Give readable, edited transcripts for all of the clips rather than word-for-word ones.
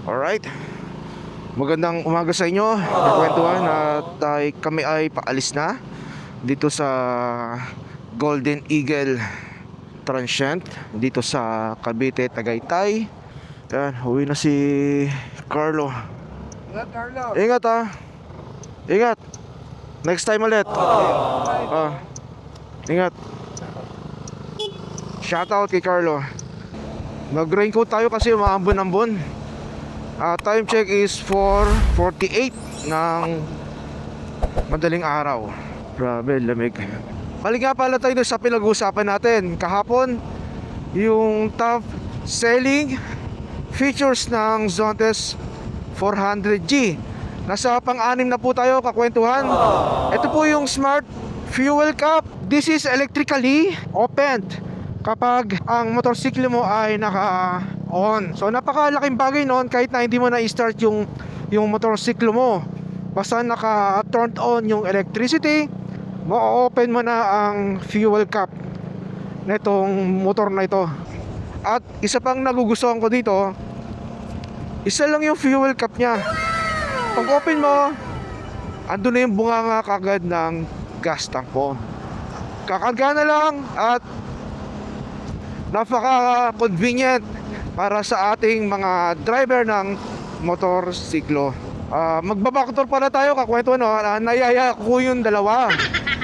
Alright, magandang umaga sa inyo, kakwentuhan. At kami ay paalis na dito sa Golden Eagle Transient dito sa Cavite, Tagaytay. Yan, uwi na si Carlo. Ingat, Carlo. Ingat ha. Ingat. Next time ulit. Ingat. Shoutout kay Carlo. Nag-raincoat tayo kasi maambon-ambon. Time check is 4:48 ng madaling araw. Grabe, lamig. Balik nga pala tayo sa pinag-uusapan natin kahapon, yung top selling features ng Zontes 400G. Nasa pang-anim na po tayo, kakwentuhan. Ito po yung Smart Fuel Cap. This is electrically opened kapag ang motorsiklo mo ay naka-on. So napakalaking bagay noon kahit na hindi mo na-start yung motorsiklo mo. Basta naka-turned on yung electricity, ma-open mo na ang fuel cap nitong motor na ito. At isa pang nagugustuhan ko dito, isa lang yung fuel cap niya. Pag open mo, andun na yung bunganga kagad ng gas tank mo. Kakarga na lang at napaka-convenient para sa ating mga driver ng motorsiklo. Magbabaktor pala tayo, kakwento no. Nayaya ko yung dalawa.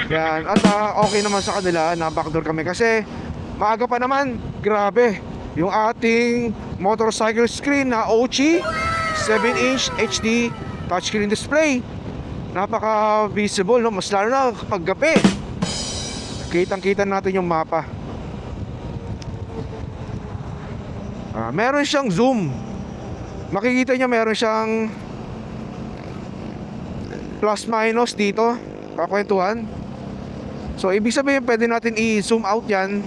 Yan. At okay naman sa kanila na backdoor kami kasi maaga pa naman. Grabe. Yung ating motorcycle screen na OCI 7-inch HD touchscreen display. Napaka-visible, no? Mas lalo na kapag gabi. Kitang-kita natin yung mapa. Meron siyang zoom. Makikita niyo meron siyang plus minus dito, kakwentuhan. So ibig sabihin pwede natin i-zoom out yan.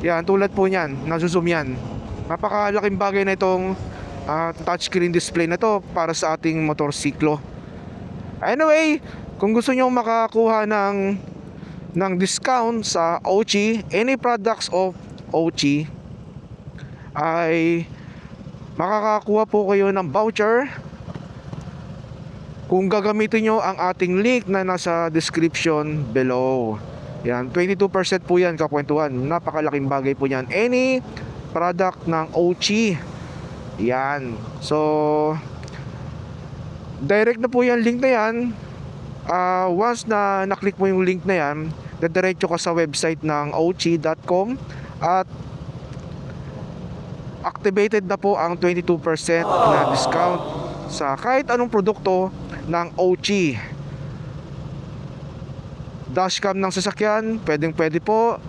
Yan, tulad po niyan, nasa-zoom yan. Napakalaking bagay na itong touchscreen display na to para sa ating motorsiklo. Anyway, kung gusto niyo makakuha ng discount sa OCI, any products of OCI, ay makakakuha po kayo ng voucher kung gagamitin nyo ang ating link na nasa description below. Yan, 22% po yan, kakwentuhan. Napakalaking bagay po yan. Any product ng OCI. Yan. So direct na po yan, link na yan. Once na naklik mo yung link na yan, dadiretso ka sa website ng OCI.com at activated na po ang 22% na discount sa kahit anong produkto ng OCI. Dashcam ng sasakyan, pwede po.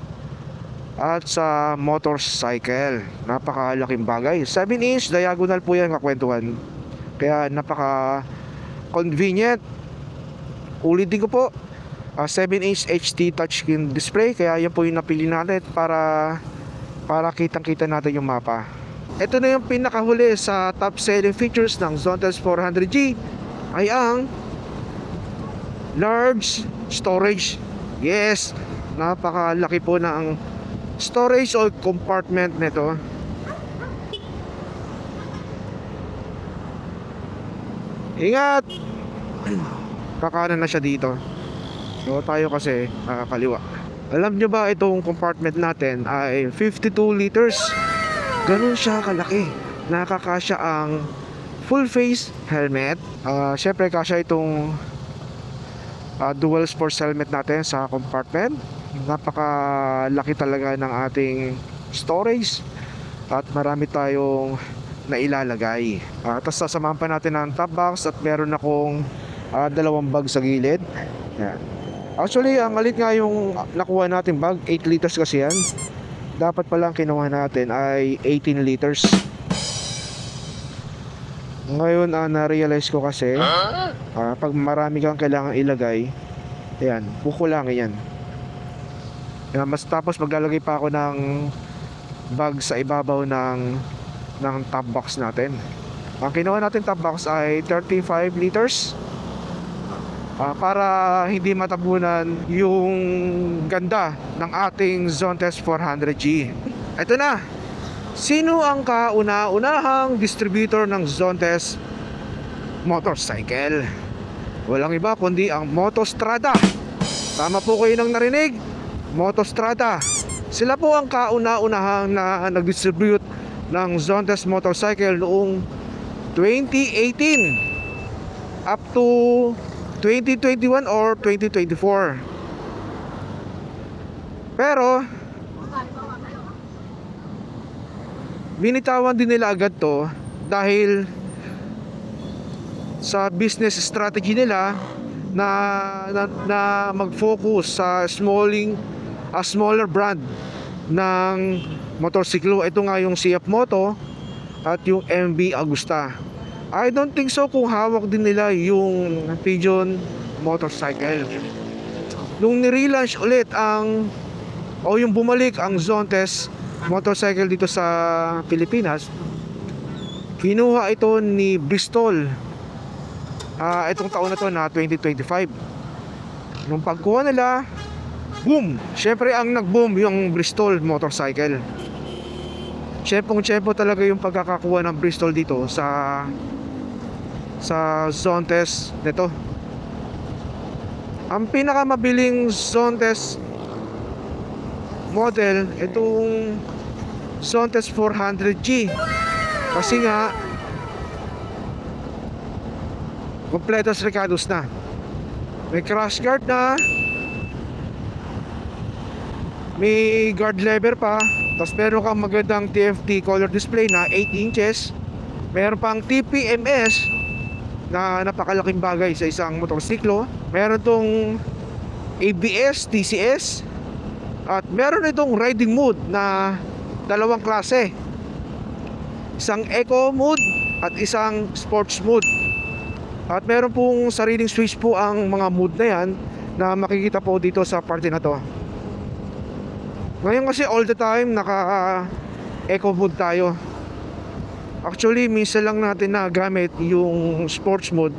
At sa motorcycle, napakalaking bagay. 7-inch diagonal po yan, kakwentuhan. Kaya napaka convenient. Ulitin ko po, 7-inch HD touchscreen display. Kaya yan po yung napili natin para kitang-kita natin yung mapa. Ito na yung pinakahuli sa top selling features ng Zontes 400G ay ang large storage. Yes, napakalaki po ng storage o compartment nito. Ingat! Kakanan na siya dito. So tayo kasi kaliwa. Alam nyo ba itong compartment natin ay 52 liters? Ganun siya kalaki. Nakakasya ang full face helmet. Syempre kasya itong dual sports helmet natin sa compartment. Napakalaki talaga ng ating storage. At marami tayong nailalagay. Tapos sasamahan pa natin ang top box at meron akong dalawang bag sa gilid. Yan. Actually, ang malit nga yung nakuha natin bag, 8 liters kasi yan. Dapat palang kinuha natin ay 18 liters. Ngayon na-realize ko kasi pag marami kang kailangan ilagay, ayan, kukulangin yan. Mas tapos maglalagay pa ako ng bag sa ibabaw ng top box natin. Ang kinuha natin top box ay 35 liters. Para hindi matabunan yung ganda ng ating Zontes 400G. Ito na, Sino ang kauna-unahang distributor ng Zontes motorcycle? Walang iba kundi ang Motostrada. Tama po kayo nang narinig, Motostrada. Sila po ang kauna-unahang na nag-distribute ng Zontes motorcycle noong 2018 up to 2021 or 2024. Pero binitawan din nila agad to dahil sa business strategy nila na mag-focus sa smaller brand ng motorsiklo. Ito nga yung CF Moto at yung MV Agusta. I don't think so kung hawak din nila yung Pigeon motorcycle. Nung nirelaunch ulit yung bumalik ang Zontes motorcycle dito sa Pilipinas, kinuha ito ni Bristol itong taon na to na 2025. Nung pagkuha nila, boom! Syempre ang nag-boom yung Bristol motorcycle. Tiyempong-tiyempo talaga yung pagkakakuha ng Bristol dito sa Zontes nito. Ang pinakamabiling Zontes model itong Zontes 400G, kasi nga kompletos recados na, may crash guard na, may guard lever pa, tapos meron kang magandang TFT color display na 8 inches, meron pang TPMS na napakalaking bagay sa isang motorsiklo, meron tong ABS, TCS, at meron itong riding mode na dalawang klase, isang eco mode at isang sports mode. At meron pong sariling switch po ang mga mode na yan na makikita po dito sa parte na to. Ngayon kasi all the time naka eco mode tayo. Actually minsan lang natin na gamit yung sports mode,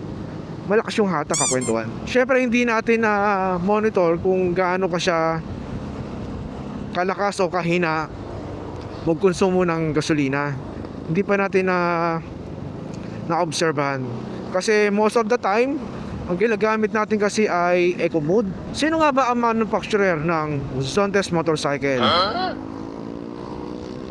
malakas yung hatak, kakwentuhan. Syempre hindi natin na monitor kung gaano ka siya kalakas o kahina magkonsumo ng gasolina. Hindi pa natin na-obserbahan. Kasi most of the time, ang ginagamit natin kasi ay eco mode. Sino nga ba ang manufacturer ng Zontes motorcycle?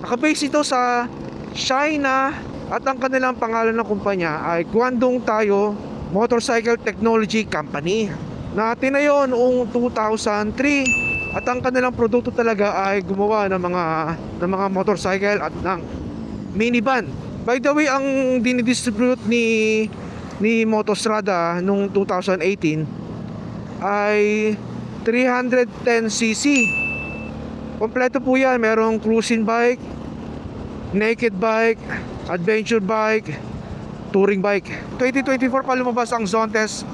Nakabase ito sa China at ang kanilang pangalan ng kumpanya ay Guangdong Tayo Motorcycle Technology Company na tinayo noong 2003. At ang kanilang produkto talaga ay gumawa ng mga motorcycle at ng minivan. By the way, ang dinidistribute ni Motostrada noong 2018 ay 310cc. Kompleto po yan. Merong cruising bike, naked bike, adventure bike, touring bike. 2024 pa lumabas ang Zontes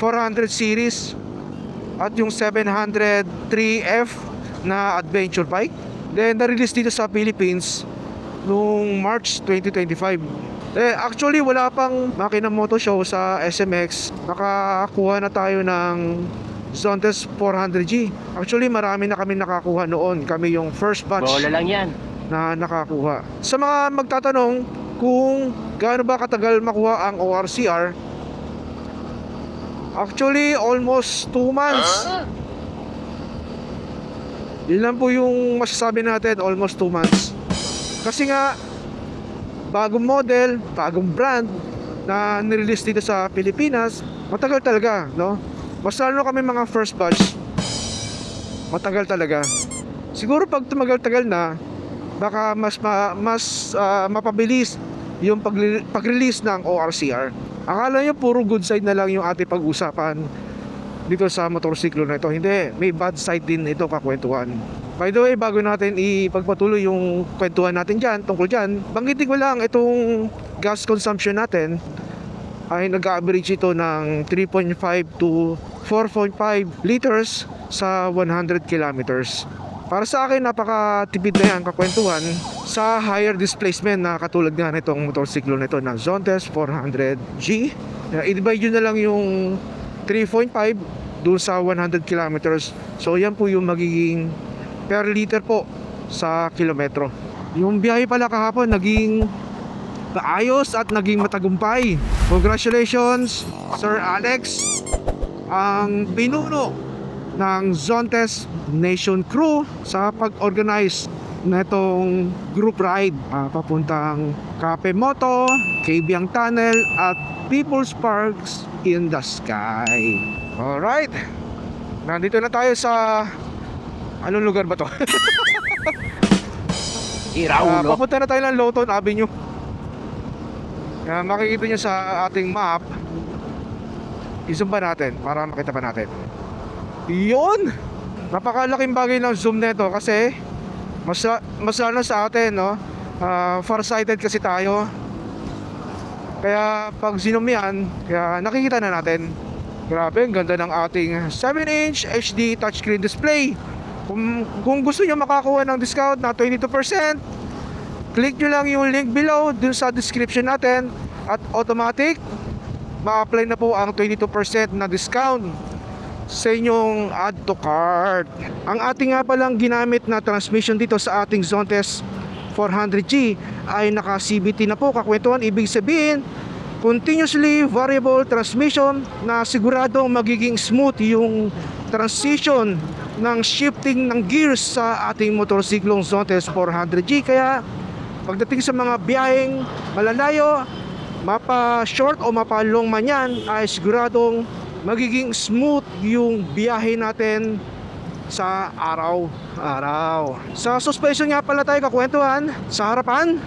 400 series at yung 703F na adventure bike. Then na-release dito sa Philippines noong March 2025. Actually wala pang Makina Moto Show sa SMX, nakakuha na tayo ng Zontes 400G. Actually marami na kami nakakuha noon. Kami yung first batch Bola lang yan na nakakuha. Sa mga magtatanong kung gaano ba katagal makuha ang ORCR, actually almost 2 months. Yun lang po yung masasabi natin, almost 2 months. Kasi nga bagong model, bagong brand na nirelease dito sa Pilipinas, matagal talaga, no? Mas lalo kami mga first batch, matagal talaga. Siguro pag tumagal-tagal na, baka mas mapabilis yung pag-release ng ORCR. Akala nyo puro good side na lang yung ating pag-usapan dito sa motorsiklo na ito. Hindi, may bad side din ito, kakwentuhan. By the way, bago natin ipagpatuloy yung kwentuhan natin dyan, tungkol dyan, banggitin ko lang itong gas consumption natin ay nag-average ito ng 3.5 to 4.5 liters sa 100 kilometers. Para sa akin, napakatipid na yan, kakwentuhan, sa higher displacement na katulad nga nitong motorsiklo nito na Zontes 400G. I-divide yun na lang yung 3.5 doon sa 100 kilometers. So yan po yung magiging per liter po sa kilometro. Yung biyahe pala kahapon naging maayos at naging matagumpay. Congratulations Sir Alex, ang pinuno ng Zontes Nation Crew sa pag-organize na itong group ride papuntang Cape Moto, Kabyang Tunnel at People's Parks in the Sky. Alright, nandito na tayo sa anong lugar ba to? Iraulo. Papunta na tayo ng Lawton Avenue. Makikita nyo sa ating map. I-zoom ba natin para makita pa natin? Yun! Napakalaking bagay ng zoom nito kasi mas lalo sa atin, no? Farsighted kasi tayo. Kaya pag zoom yan, kaya nakikita na natin. Grabe, ang ganda ng ating 7-inch HD touchscreen display. Kung gusto nyo makakuha ng discount na 22%, click nyo lang yung link below dun sa description natin at automatic ma-apply na po ang 22% na discount sa inyong add to cart. Ang ating nga palang ginamit na transmission dito sa ating Zontes 400G ay naka CVT na po, kakwentuhan. Ibig sabihin continuously variable transmission na siguradong magiging smooth yung transition ng shifting ng gears sa ating motorsiklong Zontes 400G. Kaya pagdating sa mga biyaheng malalayo, mapa short o mapa long man yan, ay siguradong magiging smooth yung biyahe natin sa araw-araw. Sa suspension nga pala tayo kakwentuhan. Sa harapan,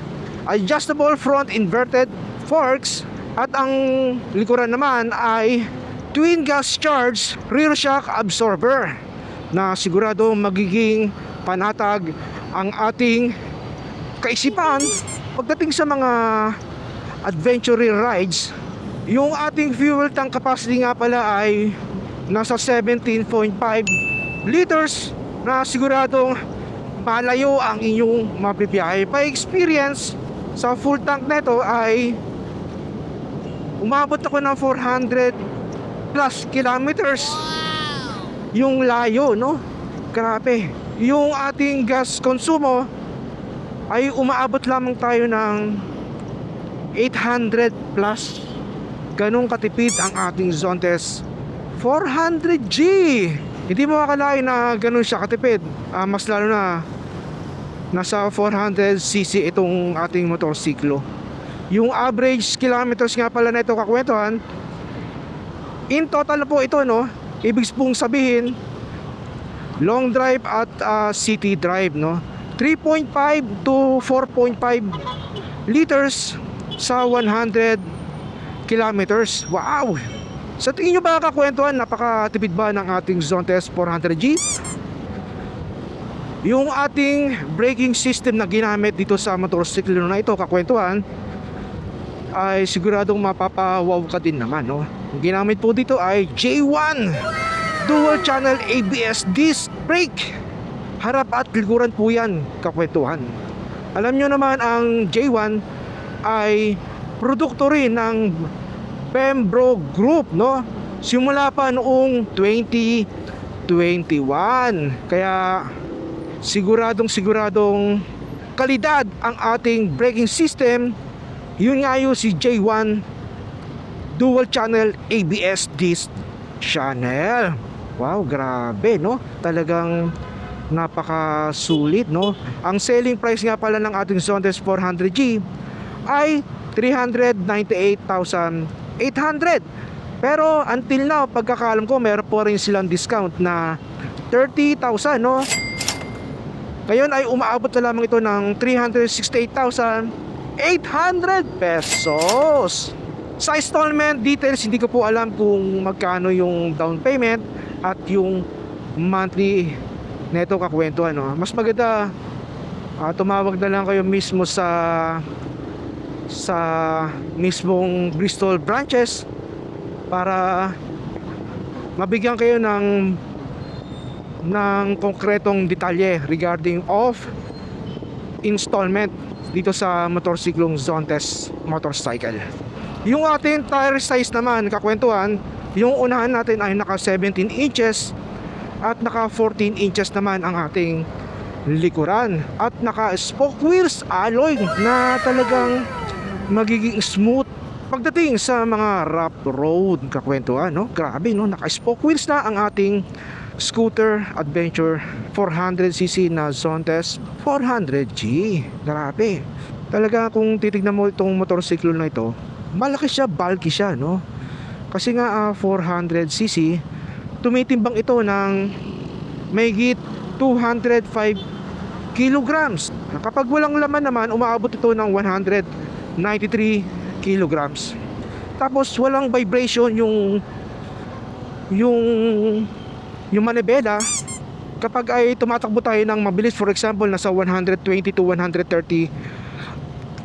adjustable front inverted forks at ang likuran naman ay twin gas charge rear shock absorber na sigurado magiging panatag ang ating kaisipan pagdating sa mga adventure rides. Yung ating fuel tank capacity nga pala ay nasa 17.5 liters na siguradong malayo ang inyong mabibiyahe. Pa experience sa full tank nito ay umabot ako ng 400 plus kilometers. Yung layo, no? Grabe. Yung ating gas konsumo ay umaabot lamang tayo ng 800 plus. Ganong katipid ang ating Zontes 400G. Hindi mo akalain na ganun siya katipid. Mas lalo na nasa 400cc itong ating motorsiklo. Yung average kilometers nga pala na ito kakwentuhan, in total po ito, no? Ibig pong sabihin long drive at city drive, no? 3.5 to 4.5 liters sa 100 kilometers. Wow! Sa tingin nyo ba kakwentuhan, napakatipid ba ng ating Zontes 400G? Yung ating braking system na ginamit dito sa motorsiklo na ito kakwentuhan ay siguradong mapapawaw ka din naman, no? Ang ginamit po dito ay J1 dual channel ABS disc brake. Harap at likuran po yan kakwentuhan. Alam nyo naman ang J1 ay produkto rin ng Pembroke Group, no? Simula pa noong 2021. Kaya siguradong kalidad ang ating braking system. Yun nga yung si J1 dual channel ABS disc channel. Wow, grabe, no? Talagang napakasulit, no? Ang selling price nga pala ng ating Zontes 400G ay 398,800. Pero until now, pagkakaalam ko, meron po rin silang discount na 30,000, no? Ngayon ay umaabot na lamang ito ng 368,800 pesos. Sa installment details, hindi ko po alam kung magkano yung down payment at yung monthly neto kakwentuhan, no? Mas maganda tumawag na lang kayo mismo sa mismong Bristol branches para mabigyan kayo ng konkretong detalye regarding of installment dito sa motorsiklong Zontes motorcycle. Yung ating tire size naman kakwentuhan, yung unahan natin ay naka 17 inches at naka 14 inches naman ang ating likuran at naka spoke wheels alloy na talagang magiging smooth pagdating sa mga rough road kakwentuhan, no? Grabe, no? Naka spoke wheels na ang ating scooter adventure 400cc na Zontes 400G. Grabe, talaga kung titignan mo itong motorsiklo na ito, malaki siya, bulky siya, no? Kasi nga 400cc, tumitimbang ito ng mahigit 205 kilograms. Kapag walang laman naman, umaabot ito ng 193 kilograms. Tapos walang vibration yung manibela kapag ay tumatakbo tayo ng mabilis. For example, nasa 120 to 130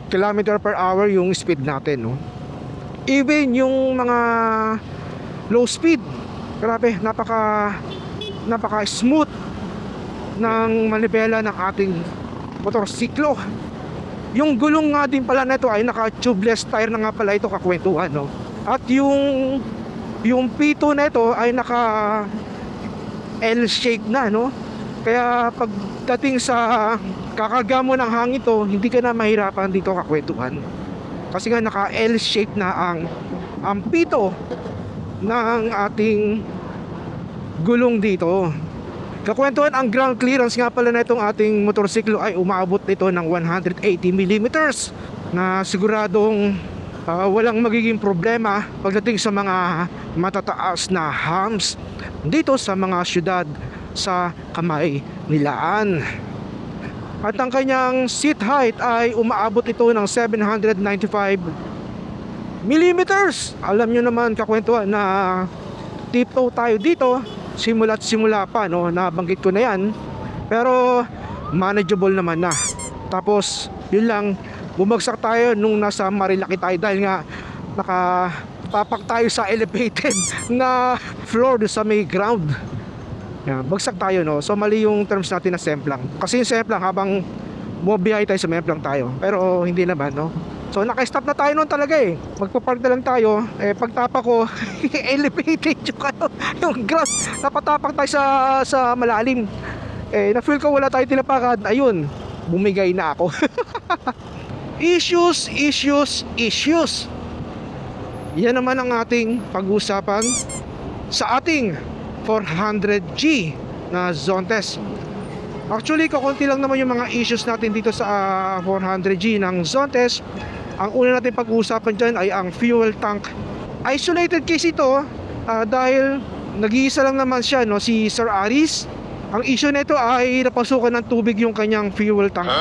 kilometer per hour yung speed natin, no? Even yung mga low speed, grabe, napaka smooth ng manibela ng ating motorsiklo. Yung gulong nga din pala nito ay naka tubeless tire na nga pala ito kakwentuhan, no? At yung P2 nito ay naka L shape na, no? Kaya pagdating sa kakarga mo ng hangin to, hindi ka na mahirapan dito kakwentuhan. Kasi nga naka L shape na ang P2 ng ating gulong dito. Kakwentuhan, ang ground clearance nga pala na itong ating motorsiklo ay umaabot nito ng 180mm na siguradong walang magiging problema pagdating sa mga matataas na humps dito sa mga syudad sa Kamay Nilaan. At ang kanyang seat height ay umaabot ito ng 795mm. Alam nyo naman kakwentuhan na tiptoe tayo dito simula't simula pa, no? Nabanggit ko na yan, pero manageable naman na. Tapos yun lang, bumagsak tayo nung nasa Marilaki tayo dahil nga nakatapak tayo sa elevated na floor sa may ground. Yan, bagsak tayo, no? So mali yung terms natin na semplang. Kasi yung semplang, habang bumabiyahe tayo sa memplang tayo, pero hindi naman, no? So naka-stop na tayo noon talaga eh. Magpa-park na lang tayo. Pagtapa ko, elevated yung grass. Napatapak tayo sa malalim. Na-feel ko wala tayo tinapakan. Ayun, bumigay na ako. Issues. Yan naman ang ating pag-usapan sa ating 400G na Zontes. Actually, kakunti lang naman yung mga issues natin dito sa 400G ng Zontes. Ang una natin pag-uusapan dyan ay ang fuel tank. Isolated case ito dahil nag-iisa lang naman siya, no, si Sir Aris. Ang issue nito ay napasukan ng tubig yung kanyang fuel tank.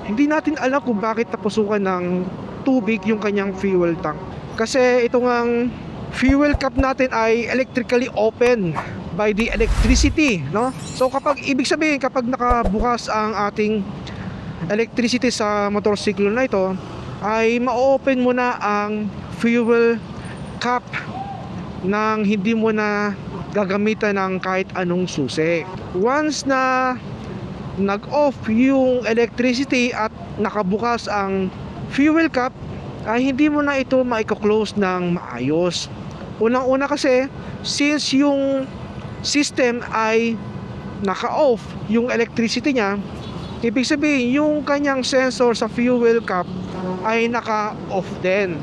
Hindi natin alam kung bakit napasukan ng tubig yung kanyang fuel tank. Kasi itong ang fuel cap natin ay electrically open by the electricity, no? So ibig sabihin kapag nakabukas ang ating electricity sa motorsiklo na ito, ay ma-open mo na ang fuel cap nang hindi mo na gagamitan ng kahit anong susi. Once na nag-off yung electricity at nakabukas ang fuel cap, ay hindi mo na ito ma-close ng maayos. Unang-una kasi, since yung system ay naka-off yung electricity niya, ibig sabihin yung kanyang sensor sa fuel cap ay naka-off din.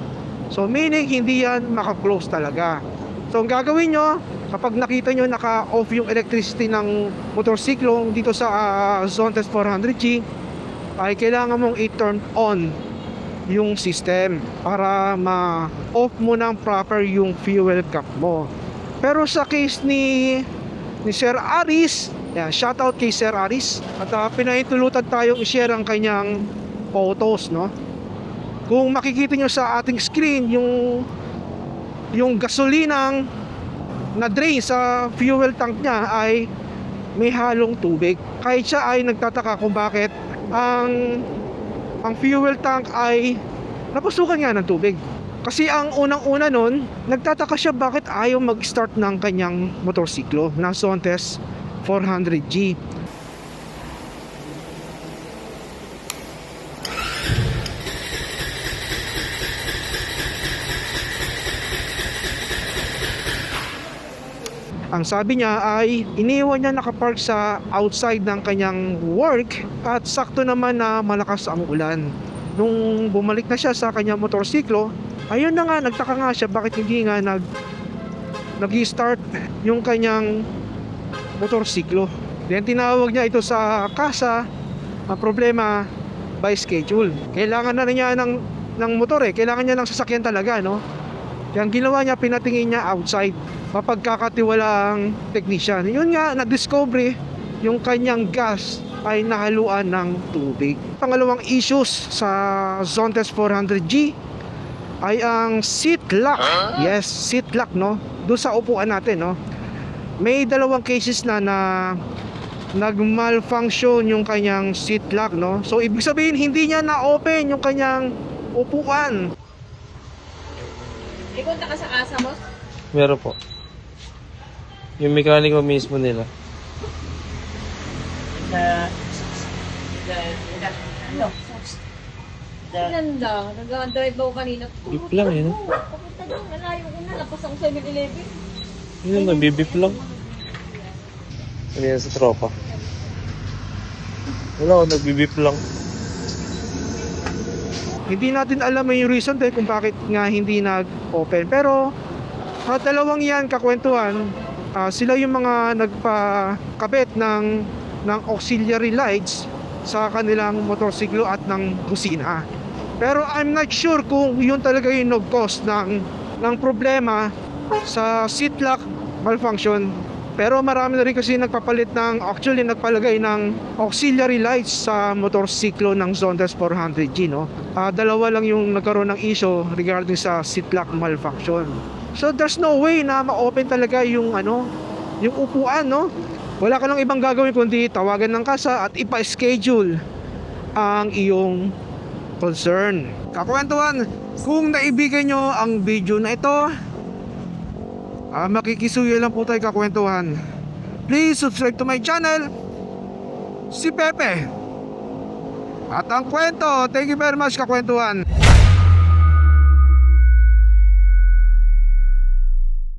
So meaning hindi yan maka-close talaga. So ang gagawin nyo, kapag nakita nyo naka-off yung electricity ng motorsiklo dito sa Zontes 400G, ay kailangan mong i-turn on yung system para ma-off mo ng proper yung fuel cap mo. Pero sa case ni Sir Aris, yan, shoutout kay Sir Aris, at pinahintulutan tayong i-share ang kanyang photos, no? Kung makikita nyo sa ating screen yung gasolinang na drain sa fuel tank niya ay may halong tubig. Kahit siya ay nagtataka kung bakit ang fuel tank ay napasukan nga ng tubig. Kasi ang unang-una nun, nagtataka siya bakit ayaw mag-start ng kanyang motorsiklo na Zontes 400G. Ang sabi niya ay iniwan niya nakapark sa outside ng kanyang work at sakto naman na malakas ang ulan. Nung bumalik na siya sa kanyang motorsiklo, ayun na nga, nagtaka nga siya bakit hindi nga nag-start yung kanyang motorsiklo. Then tinawag niya ito sa kasa. Ang problema, by schedule. Kailangan na niya ng motor kailangan niya ng sasakyan talaga, no? Kaya ang ginawa niya, pinatingin niya outside, mapagkakatiwalaang technician. Yun nga, na-discover yung kanyang gas ay nahaluan ng tubig. Pangalawang issues sa Zontes 400G ay ang seat lock. Yes, seat lock, no? Doon sa upuan natin, no? May dalawang cases na nag-malfunction yung kanyang seat lock, no? So ibig sabihin hindi niya na-open yung kanyang upuan. May konta ka sa kasa mo? Meron po. Yung mekaniko mismo nila. Ano? Ilan lang. Nag-drive ako kanina. Beep lang yun. Papunta doon. Nalayo ko na. Lapas ang 7-Eleven. Yun, nabibip lang. Ano yan sa tropa? Wala, nagbibip lang. Hindi natin alam yung reason kung bakit nga hindi nag-open. Pero dalawang yan kakwentuhan, sila yung mga nagpakabit ng auxiliary lights sa kanilang motorsiklo at ng kusina. Pero I'm not sure kung yun talaga yung nag-cause ng problema sa seat lock malfunction. Pero marami na rin kasi nagpalagay ng auxiliary lights sa motorsiklo ng Zontes 400G, no? Dalawa lang yung nagkaroon ng issue regarding sa seat lock malfunction. So there's no way na ma-open talaga yung yung upuan, no? Wala ka nang ibang gagawin kundi tawagan ng kasa at ipa-schedule ang iyong concern. Kakwentuhan, kung naibigay nyo ang video na ito, makikisuyo lang po tayo kakwentuhan. Please subscribe to my channel, si Pepe. At ang kwento, thank you very much kakwentuhan.